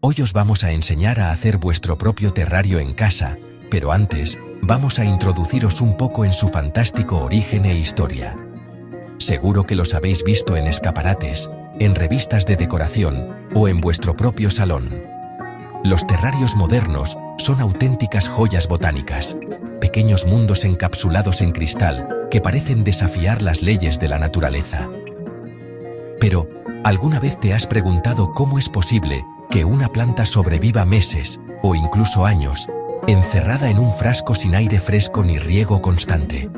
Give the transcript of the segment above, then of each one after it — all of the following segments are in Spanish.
Hoy os vamos a enseñar a hacer vuestro propio terrario en casa, pero antes, vamos a introduciros un poco en su fantástico origen e historia. Seguro que los habéis visto en escaparates, en revistas de decoración o en vuestro propio salón. Los terrarios modernos son auténticas joyas botánicas, pequeños mundos encapsulados en cristal que parecen desafiar las leyes de la naturaleza. Pero, ¿alguna vez te has preguntado cómo es posible que una planta sobreviva meses, o incluso años, encerrada en un frasco sin aire fresco ni riego constante?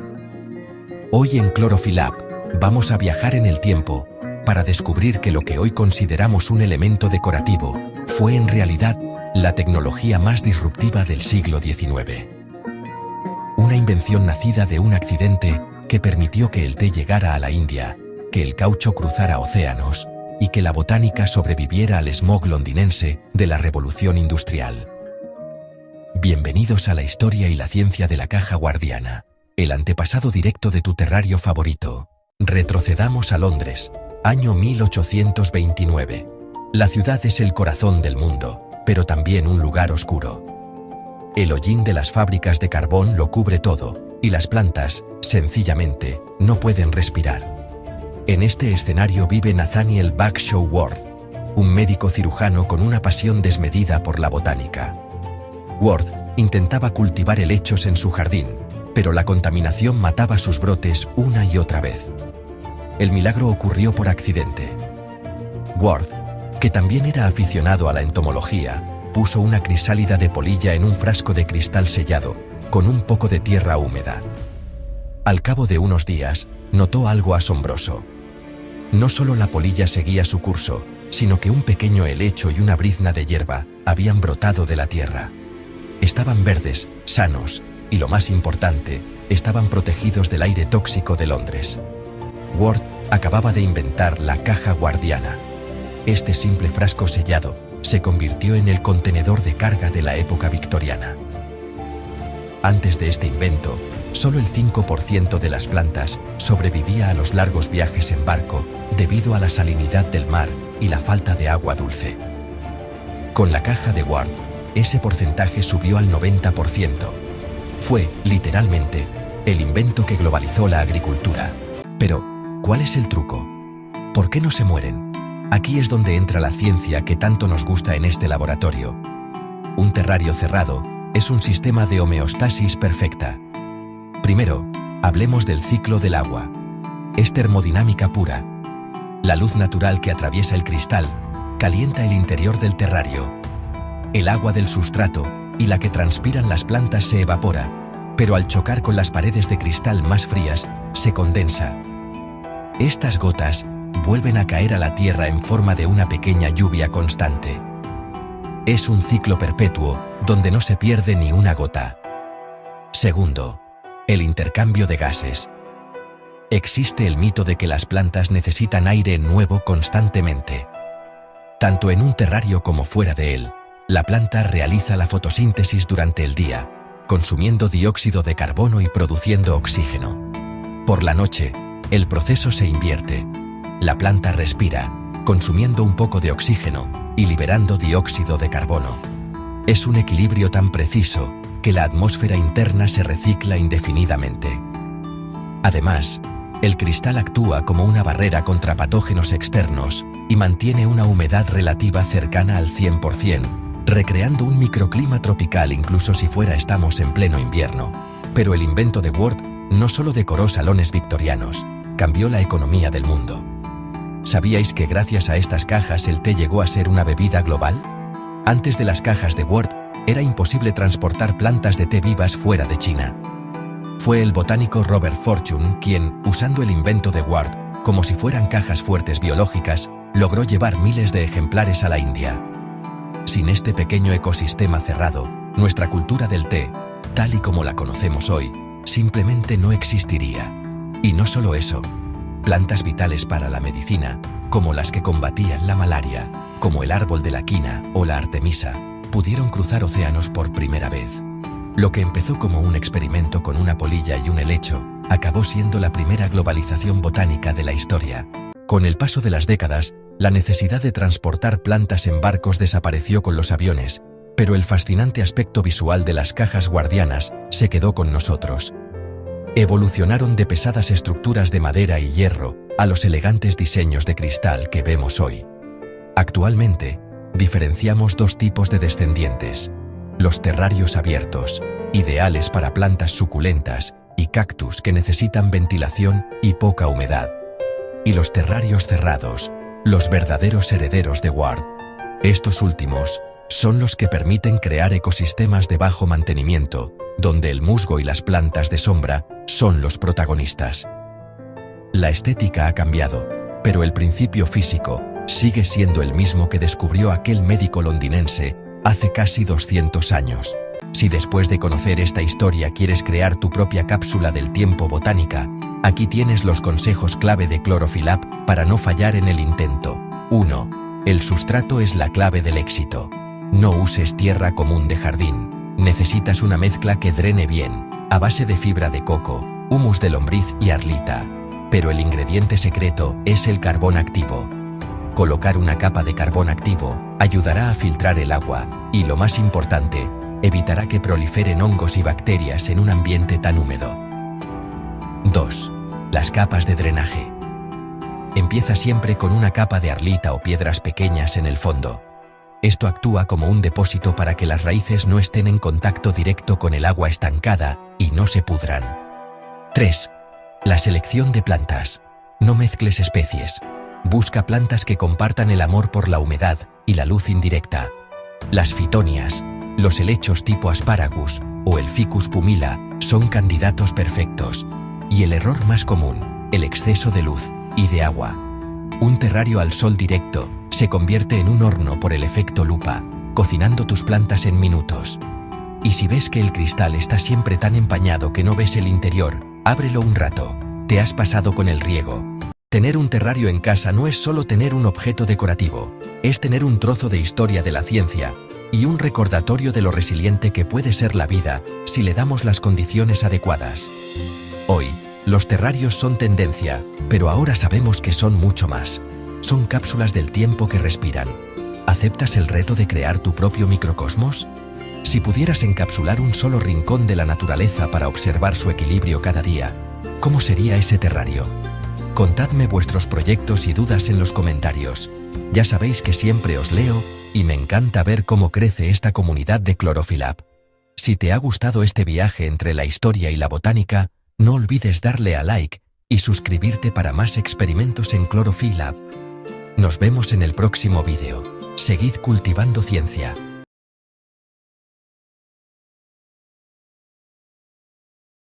Hoy en Chlorophyll Lab, vamos a viajar en el tiempo para descubrir que lo que hoy consideramos un elemento decorativo fue en realidad la tecnología más disruptiva del siglo XIX. Una invención nacida de un accidente que permitió que el té llegara a la India, que el caucho cruzara océanos y que la botánica sobreviviera al smog londinense de la Revolución Industrial. Bienvenidos a la historia y la ciencia de la caja guardiana, el antepasado directo de tu terrario favorito. Retrocedamos a Londres, año 1829. La ciudad es el corazón del mundo, pero también un lugar oscuro. El hollín de las fábricas de carbón lo cubre todo, y las plantas, sencillamente, no pueden respirar. En este escenario vive Nathaniel Bagshaw Ward, un médico cirujano con una pasión desmedida por la botánica. Ward intentaba cultivar helechos en su jardín, pero la contaminación mataba sus brotes una y otra vez. El milagro ocurrió por accidente. Ward, que también era aficionado a la entomología, puso una crisálida de polilla en un frasco de cristal sellado, con un poco de tierra húmeda. Al cabo de unos días, notó algo asombroso. No solo la polilla seguía su curso, sino que un pequeño helecho y una brizna de hierba habían brotado de la tierra. Estaban verdes, sanos, y lo más importante, estaban protegidos del aire tóxico de Londres. Ward acababa de inventar la caja guardiana. Este simple frasco sellado se convirtió en el contenedor de carga de la época victoriana. Antes de este invento, solo el 5% de las plantas sobrevivía a los largos viajes en barco debido a la salinidad del mar y la falta de agua dulce. Con la caja de Ward, ese porcentaje subió al 90%. Fue, literalmente, el invento que globalizó la agricultura. Pero, ¿cuál es el truco? ¿Por qué no se mueren? Aquí es donde entra la ciencia que tanto nos gusta en este laboratorio. Un terrario cerrado es un sistema de homeostasis perfecta. Primero, hablemos del ciclo del agua. Es termodinámica pura. La luz natural que atraviesa el cristal calienta el interior del terrario. El agua del sustrato y la que transpiran las plantas se evapora, pero al chocar con las paredes de cristal más frías, se condensa. Estas gotas vuelven a caer a la tierra en forma de una pequeña lluvia constante. Es un ciclo perpetuo, donde no se pierde ni una gota. Segundo, el intercambio de gases. Existe el mito de que las plantas necesitan aire nuevo constantemente. Tanto en un terrario como fuera de él, la planta realiza la fotosíntesis durante el día, consumiendo dióxido de carbono y produciendo oxígeno. Por la noche, el proceso se invierte. La planta respira, consumiendo un poco de oxígeno y liberando dióxido de carbono. Es un equilibrio tan preciso que la atmósfera interna se recicla indefinidamente. Además, el cristal actúa como una barrera contra patógenos externos y mantiene una humedad relativa cercana al 100%, recreando un microclima tropical incluso si estamos en pleno invierno. Pero el invento de Ward no solo decoró salones victorianos, cambió la economía del mundo. ¿Sabíais que gracias a estas cajas el té llegó a ser una bebida global? Antes de las cajas de Ward, era imposible transportar plantas de té vivas fuera de China. Fue el botánico Robert Fortune quien, usando el invento de Ward, como si fueran cajas fuertes biológicas, logró llevar miles de ejemplares a la India. Sin este pequeño ecosistema cerrado, nuestra cultura del té, tal y como la conocemos hoy, simplemente no existiría. Y no solo eso, plantas vitales para la medicina, como las que combatían la malaria, como el árbol de la quina o la artemisa, pudieron cruzar océanos por primera vez. Lo que empezó como un experimento con una polilla y un helecho, acabó siendo la primera globalización botánica de la historia. Con el paso de las décadas, La necesidad de transportar plantas en barcos desapareció con los aviones, pero el fascinante aspecto visual de las cajas guardianas se quedó con nosotros. Evolucionaron de pesadas estructuras de madera y hierro a los elegantes diseños de cristal que vemos hoy. Actualmente, diferenciamos dos tipos de descendientes: los terrarios abiertos, ideales para plantas suculentas y cactus que necesitan ventilación y poca humedad, y los terrarios cerrados, los verdaderos herederos de Ward. Estos últimos son los que permiten crear ecosistemas de bajo mantenimiento, donde el musgo y las plantas de sombra son los protagonistas. La estética ha cambiado, pero el principio físico sigue siendo el mismo que descubrió aquel médico londinense hace casi 200 años. Si después de conocer esta historia quieres crear tu propia cápsula del tiempo botánica, aquí tienes los consejos clave de Chlorophyll Lab para no fallar en el intento. 1. El sustrato es la clave del éxito. No uses tierra común de jardín. Necesitas una mezcla que drene bien, a base de fibra de coco, humus de lombriz y arlita. Pero el ingrediente secreto es el carbón activo. Colocar una capa de carbón activo ayudará a filtrar el agua y, lo más importante, evitará que proliferen hongos y bacterias en un ambiente tan húmedo. 2. Las capas de drenaje. Empieza siempre con una capa de arlita o piedras pequeñas en el fondo. Esto actúa como un depósito para que las raíces no estén en contacto directo con el agua estancada y no se pudran. 3. La selección de plantas. No mezcles especies. Busca plantas que compartan el amor por la humedad y la luz indirecta. Las fitonias, los helechos tipo asparagus o el ficus pumila son candidatos perfectos. Y el error más común, el exceso de luz y de agua. Un terrario al sol directo se convierte en un horno por el efecto lupa, cocinando tus plantas en minutos. Y si ves que el cristal está siempre tan empañado que no ves el interior, ábrelo un rato. Te has pasado con el riego. Tener un terrario en casa no es solo tener un objeto decorativo, es tener un trozo de historia de la ciencia y un recordatorio de lo resiliente que puede ser la vida si le damos las condiciones adecuadas. Hoy, los terrarios son tendencia, pero ahora sabemos que son mucho más. Son cápsulas del tiempo que respiran. ¿Aceptas el reto de crear tu propio microcosmos? Si pudieras encapsular un solo rincón de la naturaleza para observar su equilibrio cada día, ¿cómo sería ese terrario? Contadme vuestros proyectos y dudas en los comentarios. Ya sabéis que siempre os leo y me encanta ver cómo crece esta comunidad de Chlorophyll Lab. Si te ha gustado este viaje entre la historia y la botánica, no olvides darle a like y suscribirte para más experimentos en Chlorophyll Lab. Nos vemos en el próximo vídeo. Seguid cultivando ciencia.